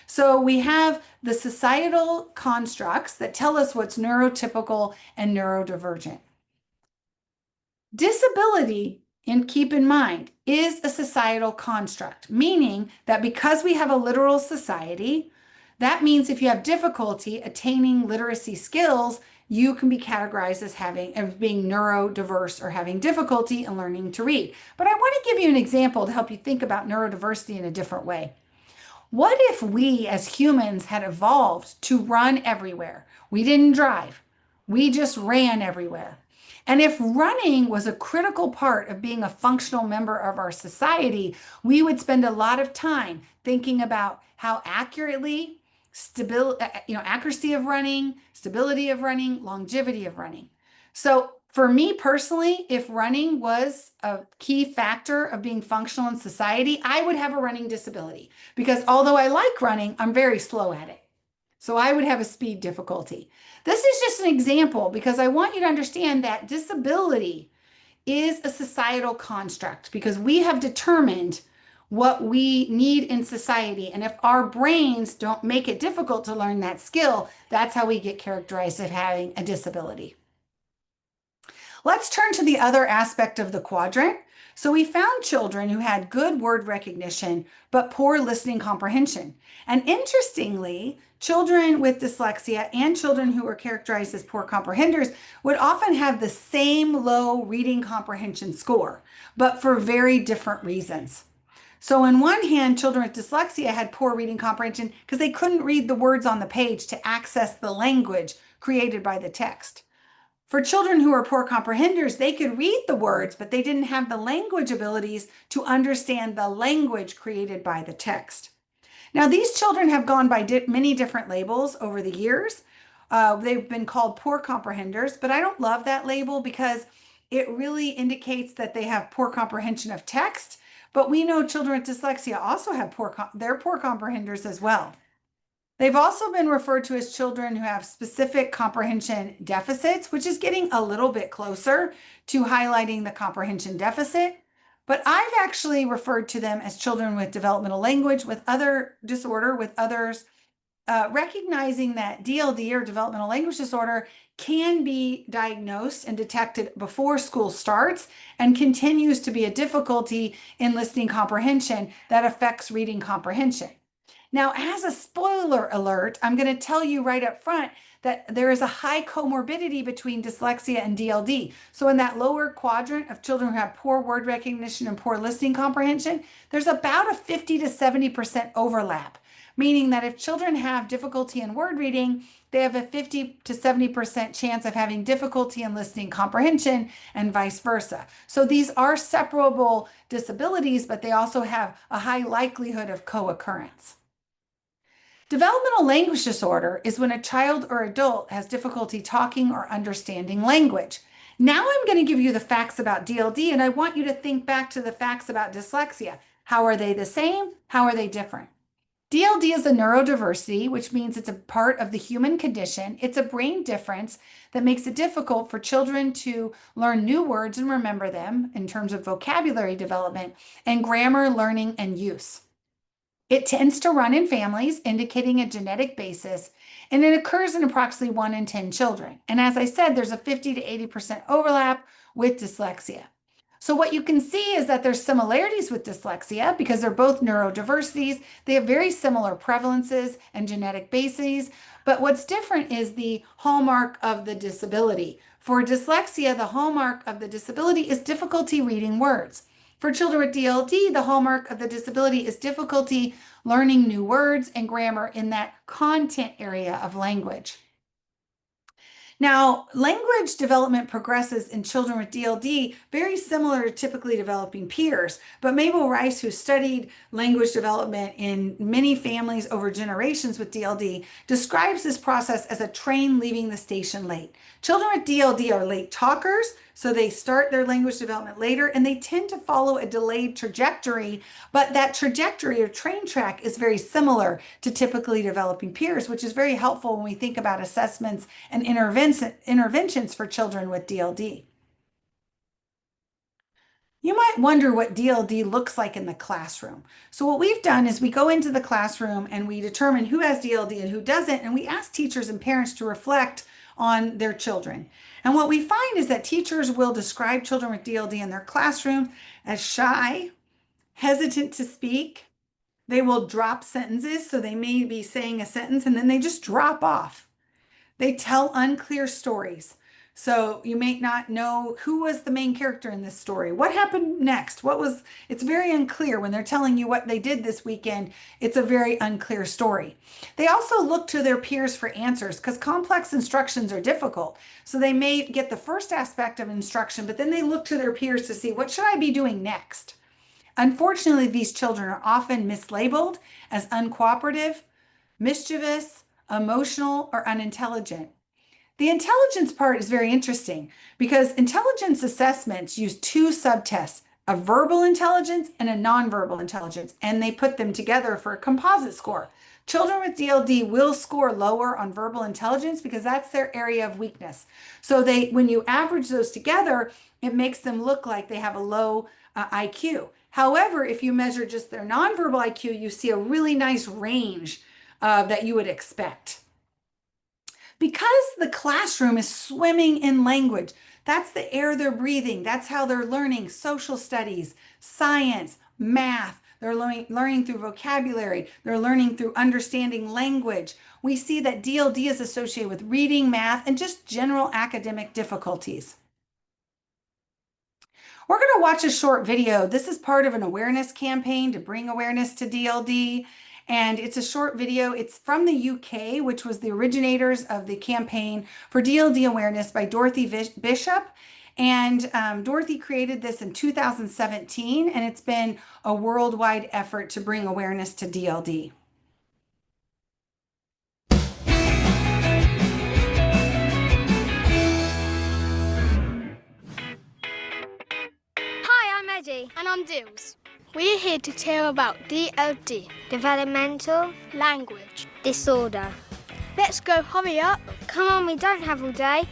So we have the societal constructs that tell us what's neurotypical and neurodivergent. Disability, and keep in mind, is a societal construct, meaning that because we have a literal society, that means if you have difficulty attaining literacy skills, you can be categorized as being neurodiverse or having difficulty in learning to read. But I want to give you an example to help you think about neurodiversity in a different way. What if we as humans had evolved to run everywhere? We didn't drive. We just ran everywhere. And if running was a critical part of being a functional member of our society, we would spend a lot of time thinking about how accurately, accuracy of running, stability of running, longevity of running. So for me personally, if running was a key factor of being functional in society, I would have a running disability because although I like running, I'm very slow at it. So I would have a speed difficulty. This is just an example because I want you to understand that disability is a societal construct because we have determined what we need in society. And if our brains don't make it difficult to learn that skill, that's how we get characterized as having a disability. Let's turn to the other aspect of the quadrant. So we found children who had good word recognition, but poor listening comprehension. And interestingly, children with dyslexia and children who were characterized as poor comprehenders would often have the same low reading comprehension score, but for very different reasons. So on one hand, children with dyslexia had poor reading comprehension because they couldn't read the words on the page to access the language created by the text. For children who are poor comprehenders, they could read the words, but they didn't have the language abilities to understand the language created by the text. Now, these children have gone by many different labels over the years. They've been called poor comprehenders, but I don't love that label because it really indicates that they have poor comprehension of text. But we know children with dyslexia also have they're poor comprehenders as well. They've also been referred to as children who have specific comprehension deficits, which is getting a little bit closer to highlighting the comprehension deficit. But I've actually referred to them as children with developmental language, with other disorder, with others, recognizing that DLD or developmental language disorder can be diagnosed and detected before school starts and continues to be a difficulty in listening comprehension that affects reading comprehension. Now, as a spoiler alert, I'm going to tell you right up front that there is a high comorbidity between dyslexia and DLD. So in that lower quadrant of children who have poor word recognition and poor listening comprehension, there's about a 50 to 70% overlap, meaning that if children have difficulty in word reading, they have a 50 to 70% chance of having difficulty in listening comprehension and vice versa. So these are separable disabilities, but they also have a high likelihood of co-occurrence. Developmental language disorder is when a child or adult has difficulty talking or understanding language. Now I'm going to give you the facts about DLD, and I want you to think back to the facts about dyslexia. How are they the same? How are they different? DLD is a neurodiversity, which means it's a part of the human condition. It's a brain difference that makes it difficult for children to learn new words and remember them in terms of vocabulary development and grammar learning and use. It tends to run in families, indicating a genetic basis, and it occurs in approximately 1 in 10 children. And as I said, there's a 50 to 80% overlap with dyslexia. So what you can see is that there's similarities with dyslexia because they're both neurodiversities. They have very similar prevalences and genetic bases, but what's different is the hallmark of the disability. For dyslexia, the hallmark of the disability is difficulty reading words. For children with DLD, the hallmark of the disability is difficulty learning new words and grammar in that content area of language. Now, language development progresses in children with DLD very similar to typically developing peers, but Mabel Rice, who studied language development in many families over generations with DLD, describes this process as a train leaving the station late. Children with DLD are late talkers, so they start their language development later, and they tend to follow a delayed trajectory, but that trajectory or train track is very similar to typically developing peers, which is very helpful when we think about assessments and interventions for children with DLD. You might wonder what DLD looks like in the classroom. So what we've done is we go into the classroom and we determine who has DLD and who doesn't, and we ask teachers and parents to reflect on their children. And what we find is that teachers will describe children with DLD in their classroom as shy, hesitant to speak. They will drop sentences, so they may be saying a sentence and then they just drop off. They tell unclear stories. So you may not know who was the main character in this story. What happened next? It's very unclear when they're telling you what they did this weekend. It's a very unclear story. They also look to their peers for answers because complex instructions are difficult. So they may get the first aspect of instruction, but then they look to their peers to see, what should I be doing next? Unfortunately, these children are often mislabeled as uncooperative, mischievous, emotional, or unintelligent. The intelligence part is very interesting because intelligence assessments use 2 subtests, a verbal intelligence and a nonverbal intelligence, and they put them together for a composite score. Children with DLD will score lower on verbal intelligence because that's their area of weakness. So when you average those together, it makes them look like they have a low IQ. However, if you measure just their nonverbal IQ, you see a really nice range that you would expect. Because the classroom is swimming in language, that's the air they're breathing. That's how they're learning social studies, science, math. They're learning through vocabulary. They're learning through understanding language. We see that DLD is associated with reading, math, and just general academic difficulties. We're going to watch a short video. This is part of an awareness campaign to bring awareness to DLD. And it's a short video. It's from the UK, which was the originators of the campaign for DLD awareness by Dorothy Bishop. And Dorothy created this in 2017, and it's been a worldwide effort to bring awareness to DLD. Hi, I'm Eddie. And I'm Dils. We're here to tell about DLD, Developmental Language Disorder. Let's go, hurry up. Come on, we don't have all day.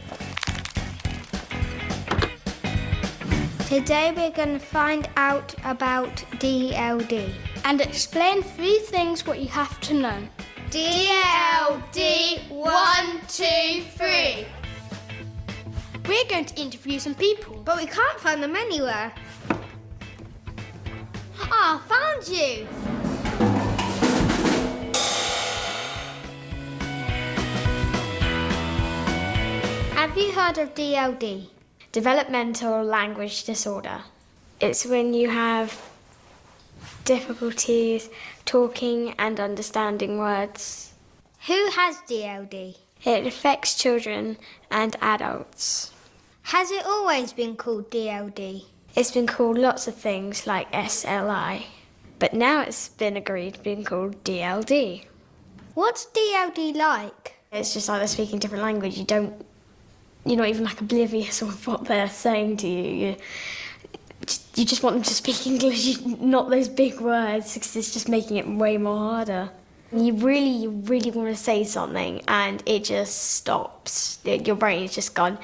Today we're going to find out about DLD. And explain 3 things what you have to know. DLD 1, 2, 3. We're going to interview some people. But we can't find them anywhere. Ah, found you! Have you heard of DLD? Developmental Language Disorder. It's when you have difficulties talking and understanding words. Who has DLD? It affects children and adults. Has it always been called DLD? It's been called lots of things like SLI, but now it's been agreed being called DLD. What's DLD like? It's just like they're speaking different language. You're not even like oblivious of what they're saying to you. You just want them to speak English, not those big words, because it's just making it way more harder. You really want to say something and it just stops. Your brain is just gone,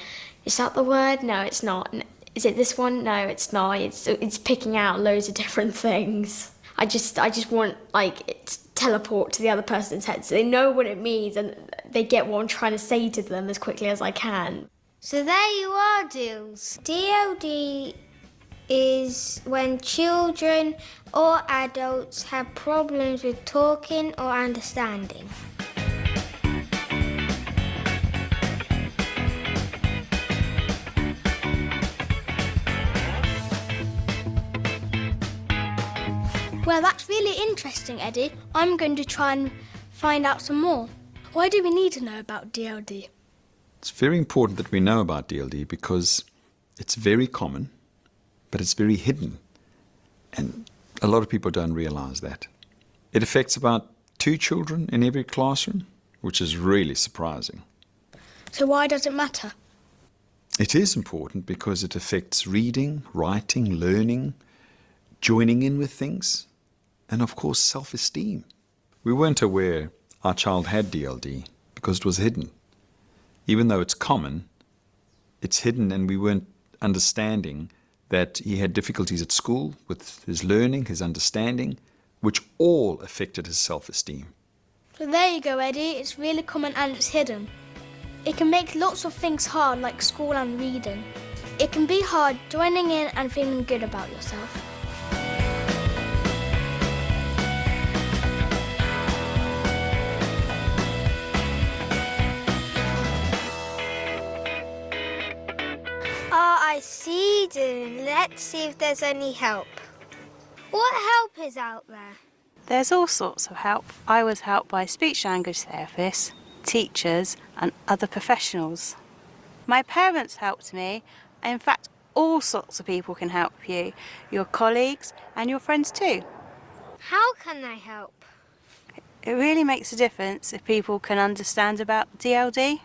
is that the word? No, it's not. Is it this one? No, it's not. It's picking out loads of different things. I just want like it to teleport to the other person's head so they know what it means and they get what I'm trying to say to them as quickly as I can. So there you are, Jules. DLD is when children or adults have problems with talking or understanding. Well, that's really interesting, Eddie. I'm going to try and find out some more. Why do we need to know about DLD? It's very important that we know about DLD because it's very common, but it's very hidden. And a lot of people don't realize that. It affects about 2 children in every classroom, which is really surprising. So why does it matter? It is important because it affects reading, writing, learning, joining in with things, and of course self-esteem. We weren't aware our child had DLD because it was hidden. Even though it's common, it's hidden, and we weren't understanding that he had difficulties at school with his learning, his understanding, which all affected his self-esteem. So there you go, Eddie. It's really common and it's hidden. It can make lots of things hard, like school and reading. It can be hard joining in and feeling good about yourself. I see, Dylan. Let's see if there's any help. What help is out there? There's all sorts of help. I was helped by speech language therapists, teachers and other professionals. My parents helped me. In fact, all sorts of people can help you. Your colleagues and your friends too. How can they help? It really makes a difference if people can understand about DLD.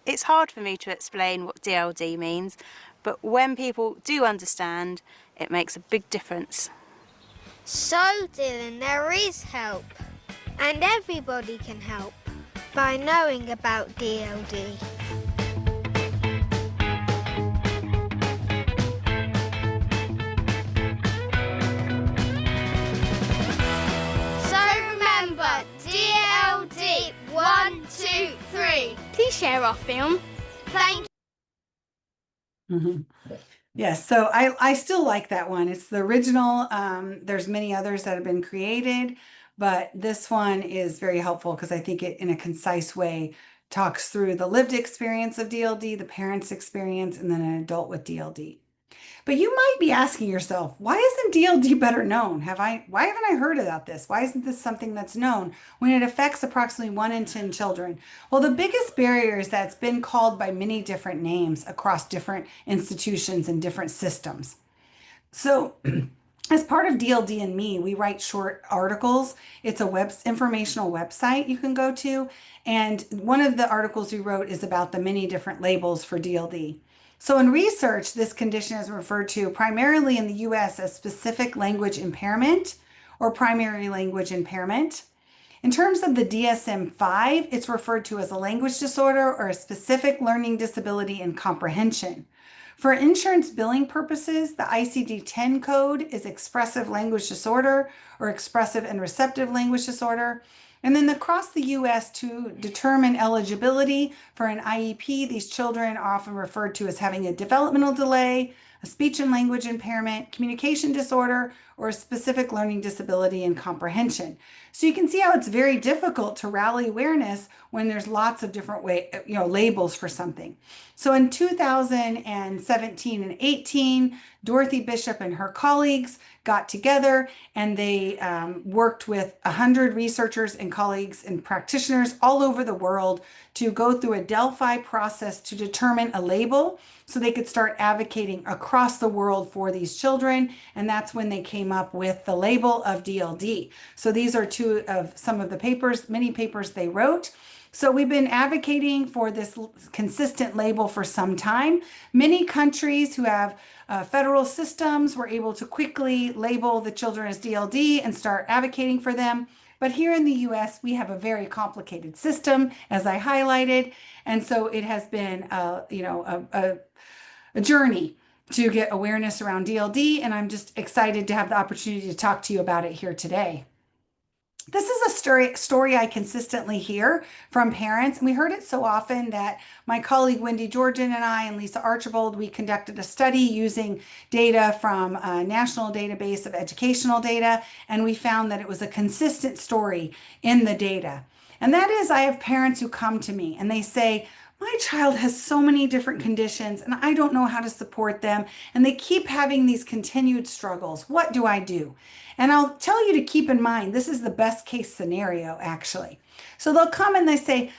It's hard for me to explain what DLD means, but when people do understand, it makes a big difference. So, Dylan, there is help. And everybody can help by knowing about DLD. So remember, DLD, 1, 2, 3. Please share our film. Thank you. Yes, so I still like that one. It's the original. There's many others that have been created, but this one is very helpful because I think it, in a concise way, talks through the lived experience of DLD, the parent's experience, and then an adult with DLD. But you might be asking yourself, why isn't DLD better known? Why haven't I heard about this? Why isn't this something that's known when it affects approximately 1 in 10 children? Well, the biggest barrier is that it's been called by many different names across different institutions and different systems. So as part of DLD and Me, we write short articles. It's a informational website you can go to. And one of the articles we wrote is about the many different labels for DLD. So in research, this condition is referred to primarily in the US as specific language impairment or primary language impairment. In terms of the DSM-5, it's referred to as a language disorder or a specific learning disability in comprehension. For insurance billing purposes, the ICD-10 code is expressive language disorder or expressive and receptive language disorder. And then across the US, to determine eligibility for an IEP, these children are often referred to as having a developmental delay, a speech and language impairment, communication disorder, or a specific learning disability and comprehension. So you can see how it's very difficult to rally awareness when there's lots of different labels for something. So in 2017 and 18, Dorothy Bishop and her colleagues got together and they worked with 100 researchers and colleagues and practitioners all over the world to go through a Delphi process to determine a label so they could start advocating across the world for these children. And that's when they came up with the label of DLD. So these are two of some of the papers, many papers they wrote. So we've been advocating for this consistent label for some time. Many countries who have federal systems were able to quickly label the children as DLD and start advocating for them. But here in the US, we have a very complicated system, as I highlighted. And so it has been a journey to get awareness around DLD. And I'm just excited to have the opportunity to talk to you about it here today. This is a story I consistently hear from parents. And we heard it so often that my colleague Wendy Georgian and I and Lisa Archibald, we conducted a study using data from a national database of educational data. And we found that it was a consistent story in the data. And that is, I have parents who come to me and they say, my child has so many different conditions and I don't know how to support them. And they keep having these continued struggles. What do I do? And I'll tell you to keep in mind, this is the best case scenario, actually. So they'll come and they say,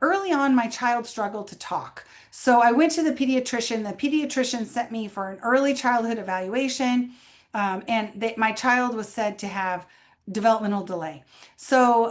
early on, my child struggled to talk. So I went to the pediatrician. The pediatrician sent me for an early childhood evaluation. My child was said to have developmental delay. So,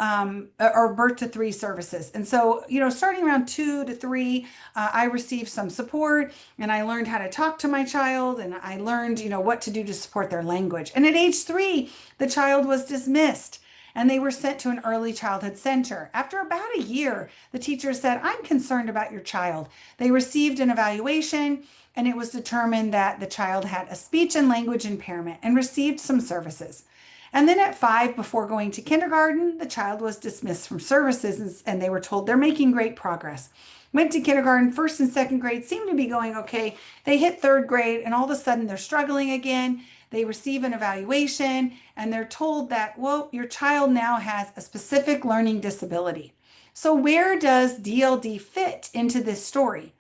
or birth to 3 services. And so, starting around 2 to 3, I received some support and I learned how to talk to my child and I learned, what to do to support their language. And at age 3, the child was dismissed and they were sent to an early childhood center. After about a year, the teacher said, I'm concerned about your child. They received an evaluation and it was determined that the child had a speech and language impairment and received some services. And then at 5, before going to kindergarten, the child was dismissed from services and they were told they're making great progress. Went to kindergarten, 1st and 2nd grade, seemed to be going okay. They hit 3rd grade and all of a sudden they're struggling again. They receive an evaluation and they're told that, well, your child now has a specific learning disability. So where does DLD fit into this story?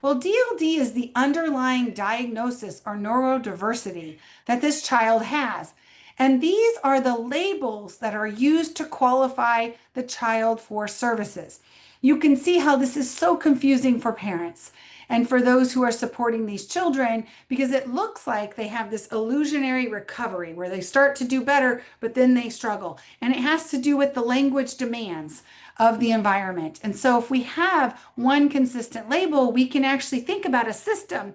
Well, DLD is the underlying diagnosis or neurodiversity that this child has. And these are the labels that are used to qualify the child for services. You can see how this is so confusing for parents and for those who are supporting these children, because it looks like they have this illusionary recovery where they start to do better, but then they struggle. And it has to do with the language demands of the environment. And so if we have one consistent label, we can actually think about a system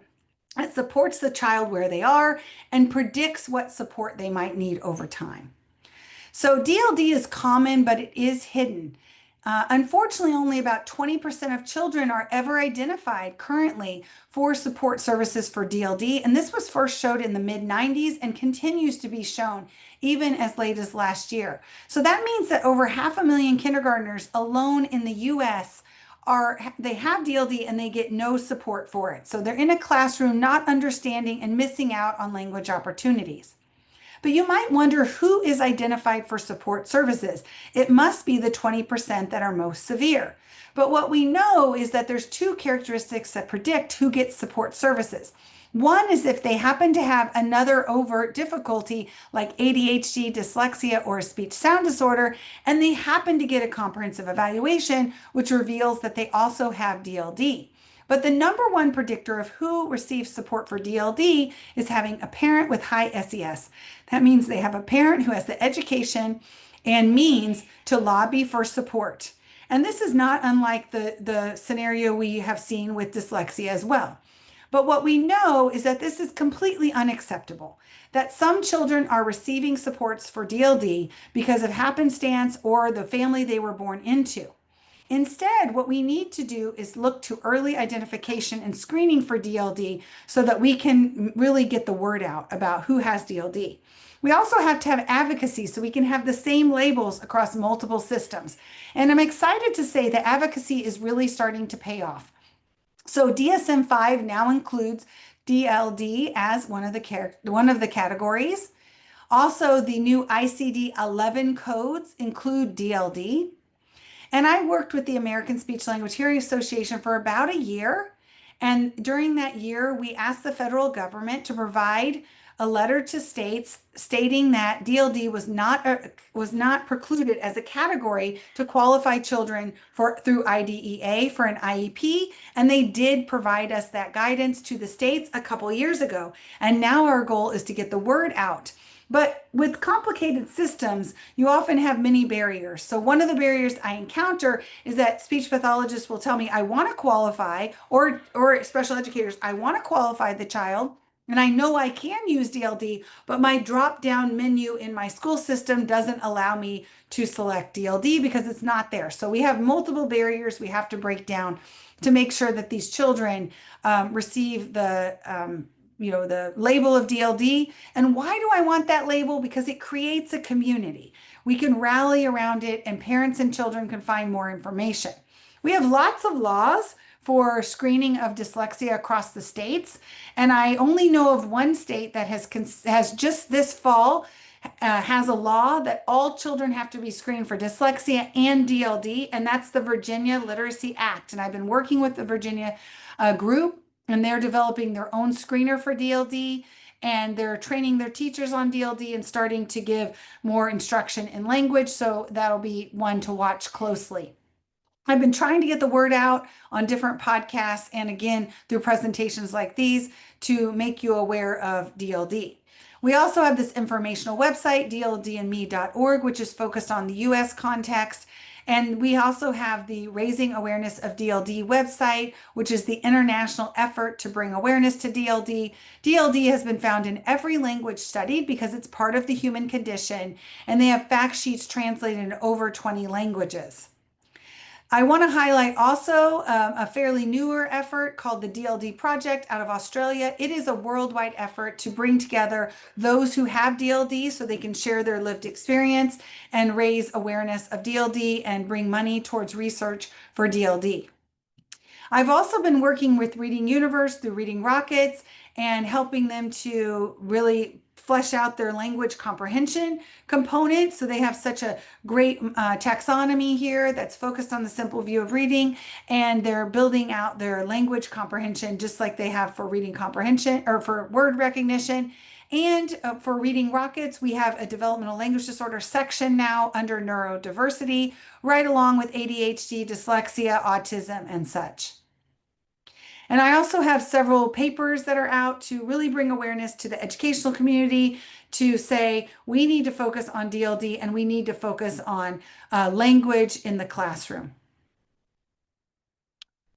that supports the child where they are and predicts what support they might need over time. So DLD is common, but it is hidden. Unfortunately, only about 20% of children are ever identified currently for support services for DLD. And this was first showed in the mid-90s and continues to be shown even as late as last year. So that means that over 500,000 kindergartners alone in the US they have DLD and they get no support for it. So they're in a classroom not understanding and missing out on language opportunities. But you might wonder who is identified for support services. It must be the 20% that are most severe. But what we know is that there's 2 characteristics that predict who gets support services. One is if they happen to have another overt difficulty like ADHD, dyslexia, or a speech sound disorder, and they happen to get a comprehensive evaluation, which reveals that they also have DLD. But the number one predictor of who receives support for DLD is having a parent with high SES. That means they have a parent who has the education and means to lobby for support. And this is not unlike the scenario we have seen with dyslexia as well. But what we know is that this is completely unacceptable, that some children are receiving supports for DLD because of happenstance or the family they were born into. Instead, what we need to do is look to early identification and screening for DLD so that we can really get the word out about who has DLD. We also have to have advocacy so we can have the same labels across multiple systems. And I'm excited to say that advocacy is really starting to pay off. So DSM-5 now includes DLD as one of the categories. Also, the new ICD-11 codes include DLD. And I worked with the American Speech Language Hearing Association for about a year. And during that year, we asked the federal government to provide a letter to states stating that DLD was not precluded as a category to qualify children through IDEA for an IEP, and they did provide us that guidance to the states a couple years ago. And now our goal is to get the word out. But with complicated systems, you often have many barriers. So one of the barriers I encounter is that speech pathologists will tell me I want to qualify, or special educators, I want to qualify the child, and I know I can use DLD, but my drop-down menu in my school system doesn't allow me to select DLD because it's not there. So we have multiple barriers we have to break down to make sure that these children receive the label of DLD. And why do I want that label? Because it creates a community. We can rally around it, and parents and children can find more information. We have lots of laws for screening of dyslexia across the states. And I only know of one state that has just this fall has a law that all children have to be screened for dyslexia and DLD, and that's the Virginia Literacy Act. And I've been working with the Virginia group, and they're developing their own screener for DLD, and they're training their teachers on DLD and starting to give more instruction in language. So that'll be one to watch closely. I've been trying to get the word out on different podcasts and again through presentations like these to make you aware of DLD. We also have this informational website, dldandme.org, which is focused on the US context. And we also have the Raising Awareness of DLD website, which is the international effort to bring awareness to DLD. DLD has been found in every language studied because it's part of the human condition, and they have fact sheets translated in over 20 languages. I want to highlight also a fairly newer effort called the DLD Project out of Australia. It is a worldwide effort to bring together those who have DLD so they can share their lived experience and raise awareness of DLD and bring money towards research for DLD. I've also been working with Reading Universe through Reading Rockets and helping them to really flesh out their language comprehension component. So they have such a great taxonomy here that's focused on the simple view of reading, and they're building out their language comprehension just like they have for reading comprehension or for word recognition. And for Reading Rockets, we have a developmental language disorder section now under neurodiversity, right along with ADHD, dyslexia, autism, and such. And I also have several papers that are out to really bring awareness to the educational community to say we need to focus on DLD and we need to focus on language in the classroom.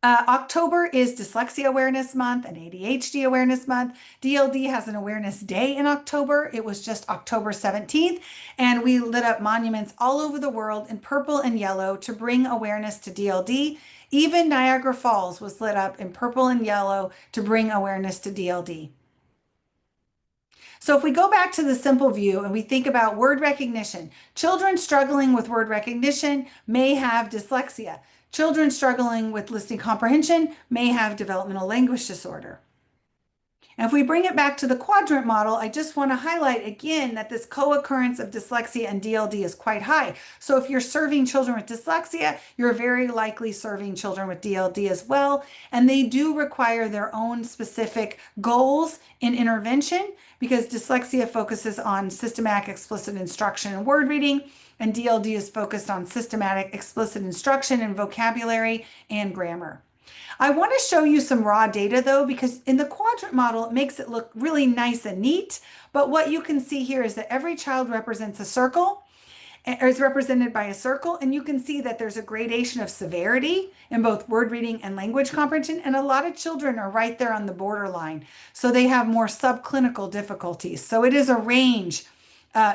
October is Dyslexia Awareness Month and ADHD Awareness Month. DLD has an awareness day in October. It was just October 17th, and we lit up monuments all over the world in purple and yellow to bring awareness to DLD. Even Niagara Falls was lit up in purple and yellow to bring awareness to DLD. So if we go back to the simple view and we think about word recognition, children struggling with word recognition may have dyslexia. Children struggling with listening comprehension may have developmental language disorder. And if we bring it back to the quadrant model, I just want to highlight again that this co-occurrence of dyslexia and DLD is quite high. So if you're serving children with dyslexia, you're very likely serving children with DLD as well. And they do require their own specific goals in intervention because dyslexia focuses on systematic explicit instruction and word reading, and DLD is focused on systematic explicit instruction and vocabulary and grammar. I want to show you some raw data though, because in the quadrant model, it makes it look really nice and neat. But what you can see here is that every child represents a circle, or is represented by a circle. And you can see that there's a gradation of severity in both word reading and language comprehension. And a lot of children are right there on the borderline. So they have more subclinical difficulties. So it is a range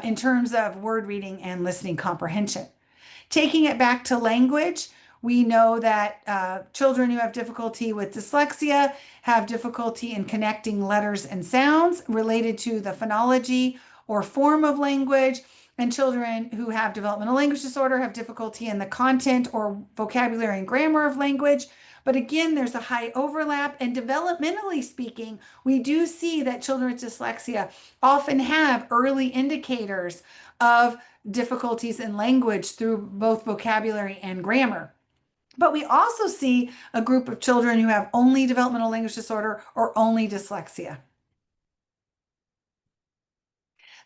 in terms of word reading and listening comprehension. Taking it back to language, we know that children who have difficulty with dyslexia have difficulty in connecting letters and sounds related to the phonology or form of language, and children who have developmental language disorder have difficulty in the content or vocabulary and grammar of language. But again, there's a high overlap, and developmentally speaking, we do see that children with dyslexia often have early indicators of difficulties in language through both vocabulary and grammar. But we also see a group of children who have only developmental language disorder or only dyslexia.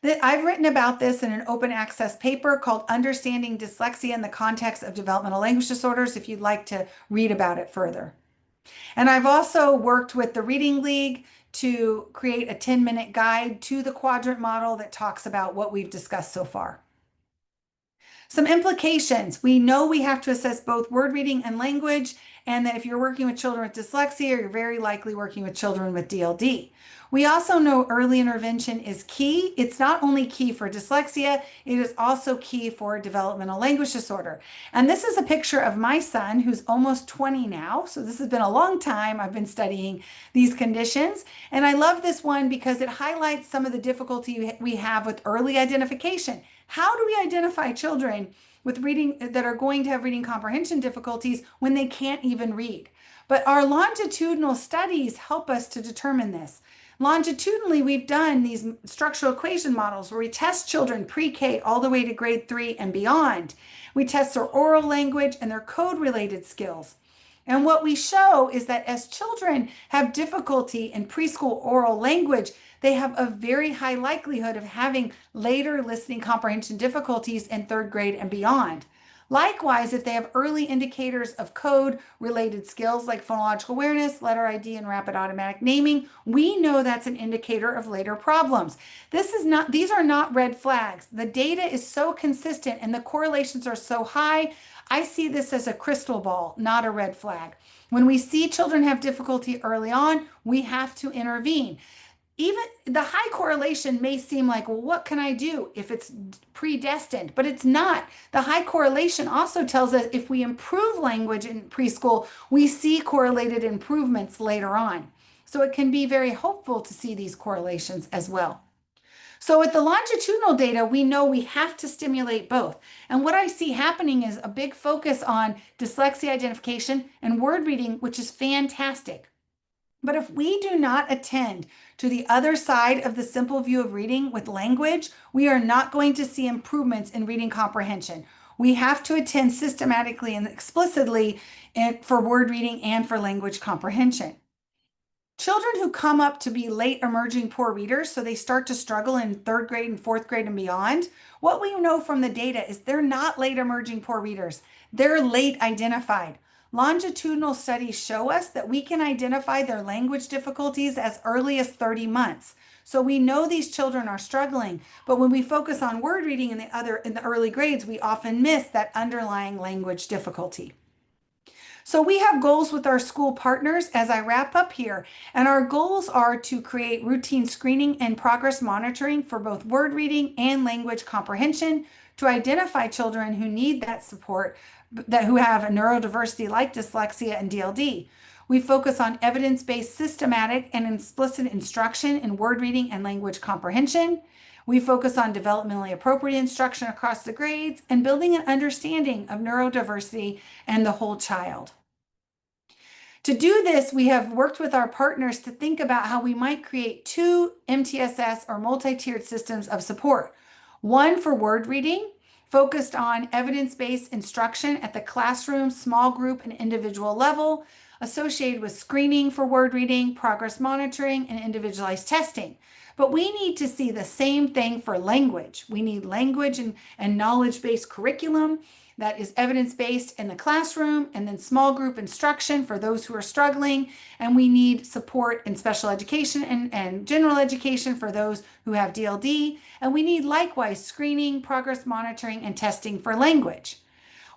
I've written about this in an open access paper called Understanding Dyslexia in the Context of Developmental Language Disorders, if you'd like to read about it further. And I've also worked with the Reading League to create a 10-minute guide to the quadrant model that talks about what we've discussed so far. Some implications. We know we have to assess both word reading and language, and that if you're working with children with dyslexia, you're very likely working with children with DLD. We also know early intervention is key. It's not only key for dyslexia, it is also key for developmental language disorder. And this is a picture of my son, who's almost 20 now. So this has been a long time I've been studying these conditions. And I love this one because it highlights some of the difficulty we have with early identification. How do we identify children with reading that are going to have reading comprehension difficulties when they can't even read? But our longitudinal studies help us to determine this. Longitudinally, we've done these structural equation models where we test children pre-K all the way to grade 3 and beyond. We test their oral language and their code-related skills. And what we show is that as children have difficulty in preschool oral language, they have a very high likelihood of having later listening comprehension difficulties in 3rd grade and beyond. Likewise, if they have early indicators of code-related skills like phonological awareness, letter ID, and rapid automatic naming, we know that's an indicator of later problems. These are not red flags. The data is so consistent and the correlations are so high. I see this as a crystal ball, not a red flag. When we see children have difficulty early on, we have to intervene. Even the high correlation may seem like, well, what can I do if it's predestined? But it's not. The high correlation also tells us if we improve language in preschool, we see correlated improvements later on. So it can be very hopeful to see these correlations as well. So with the longitudinal data, we know we have to stimulate both. And what I see happening is a big focus on dyslexia identification and word reading, which is fantastic. But if we do not attend to the other side of the simple view of reading with language, we are not going to see improvements in reading comprehension. We have to attend systematically and explicitly for word reading and for language comprehension. Children who come up to be late emerging poor readers, so they start to struggle in 3rd grade and 4th grade and beyond, what we know from the data is they're not late emerging poor readers. They're late identified. Longitudinal studies show us that we can identify their language difficulties as early as 30 months. So we know these children are struggling, but when we focus on word reading in the early grades, we often miss that underlying language difficulty. So we have goals with our school partners as I wrap up here, and our goals are to create routine screening and progress monitoring for both word reading and language comprehension, to identify children who need that support, who have a neurodiversity like dyslexia and DLD. We focus on evidence-based systematic and explicit instruction in word reading and language comprehension. We focus on developmentally appropriate instruction across the grades and building an understanding of neurodiversity and the whole child. To do this, we have worked with our partners to think about how we might create 2 MTSS or multi-tiered systems of support. One for word reading, focused on evidence-based instruction at the classroom, small group, and individual level, associated with screening for word reading, progress monitoring, and individualized testing. But we need to see the same thing for language. We need language and knowledge-based curriculum that is evidence-based in the classroom, and then small group instruction for those who are struggling. And we need support in special education and general education for those who have DLD. And we need likewise screening, progress monitoring, and testing for language.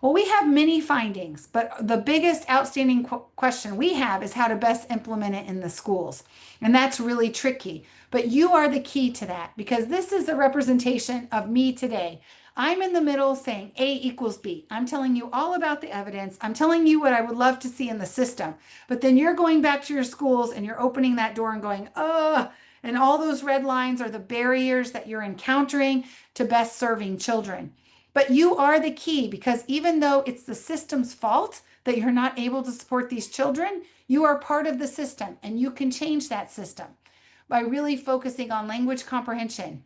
Well, we have many findings, but the biggest outstanding question we have is how to best implement it in the schools. And that's really tricky, but you are the key to that, because this is a representation of me today. I'm in the middle saying A equals B. I'm telling you all about the evidence. I'm telling you what I would love to see in the system. But then you're going back to your schools and you're opening that door and going, ugh. And all those red lines are the barriers that you're encountering to best serving children. But you are the key, because even though it's the system's fault that you're not able to support these children, you are part of the system and you can change that system by really focusing on language comprehension.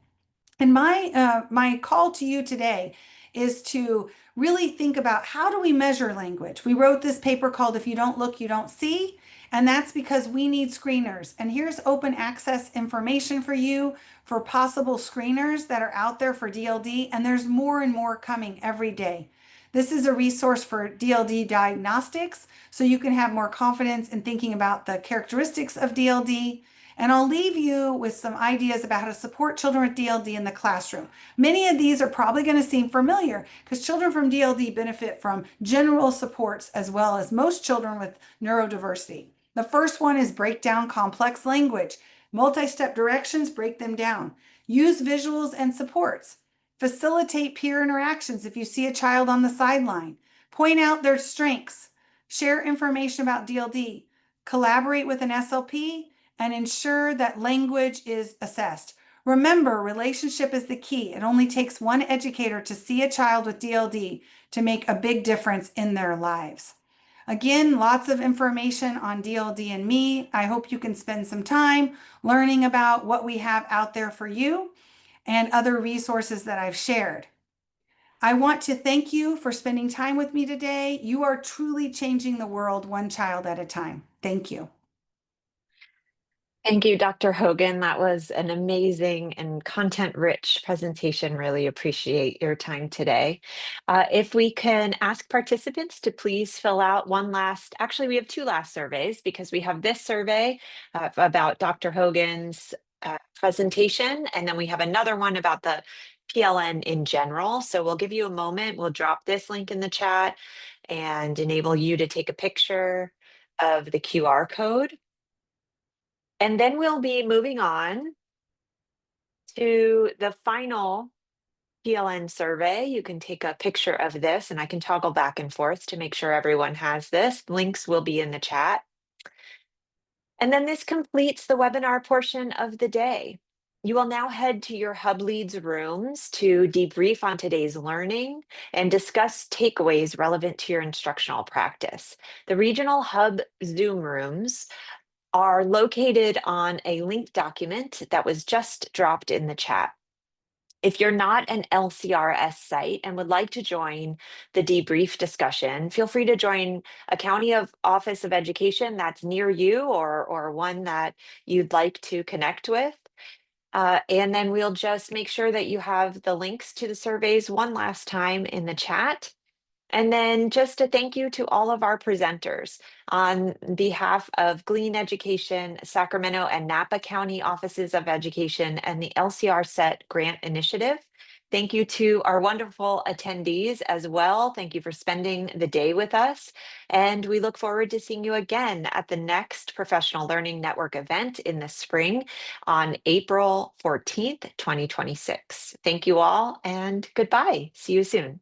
And my call to you today is to really think about, how do we measure language? We wrote this paper called If You Don't Look, You Don't See, and that's because we need screeners. And here's open access information for you for possible screeners that are out there for DLD, and there's more and more coming every day. This is a resource for DLD diagnostics, so you can have more confidence in thinking about the characteristics of DLD. And I'll leave you with some ideas about how to support children with DLD in the classroom. Many of these are probably going to seem familiar because children from DLD benefit from general supports as well as most children with neurodiversity. The first one is break down complex language. Multi-step directions, break them down. Use visuals and supports. Facilitate peer interactions if you see a child on the sideline. Point out their strengths. Share information about DLD. Collaborate with an SLP and ensure that language is assessed. Remember, relationship is the key. It only takes one educator to see a child with DLD to make a big difference in their lives. Again, lots of information on DLD and me. I hope you can spend some time learning about what we have out there for you and other resources that I've shared. I want to thank you for spending time with me today. You are truly changing the world one child at a time. Thank you. Thank you, Dr. Hogan. That was an amazing and content-rich presentation. Really appreciate your time today. If we can ask participants to please fill out one last, actually we have two last surveys because we have this survey about Dr. Hogan's presentation, and then we have another one about the PLN in general. So we'll give you a moment. We'll drop this link in the chat and enable you to take a picture of the QR code. And then we'll be moving on to the final PLN survey. You can take a picture of this and I can toggle back and forth to make sure everyone has this. Links will be in the chat. And then this completes the webinar portion of the day. You will now head to your Hub Leads rooms to debrief on today's learning and discuss takeaways relevant to your instructional practice. The regional Hub Zoom rooms are located on a linked document that was just dropped in the chat. If you're not an LCRS site and would like to join the debrief discussion, feel free to join a county office of education that's near you or one that you'd like to connect with. And then we'll just make sure that you have the links to the surveys one last time in the chat. And then just a thank you to all of our presenters on behalf of Glean Education, Sacramento and Napa County Offices of Education, and the LCR SET Grant Initiative. Thank you to our wonderful attendees as well. Thank you for spending the day with us. And we look forward to seeing you again at the next Professional Learning Network event in the spring on April 14th, 2026. Thank you all and goodbye. See you soon.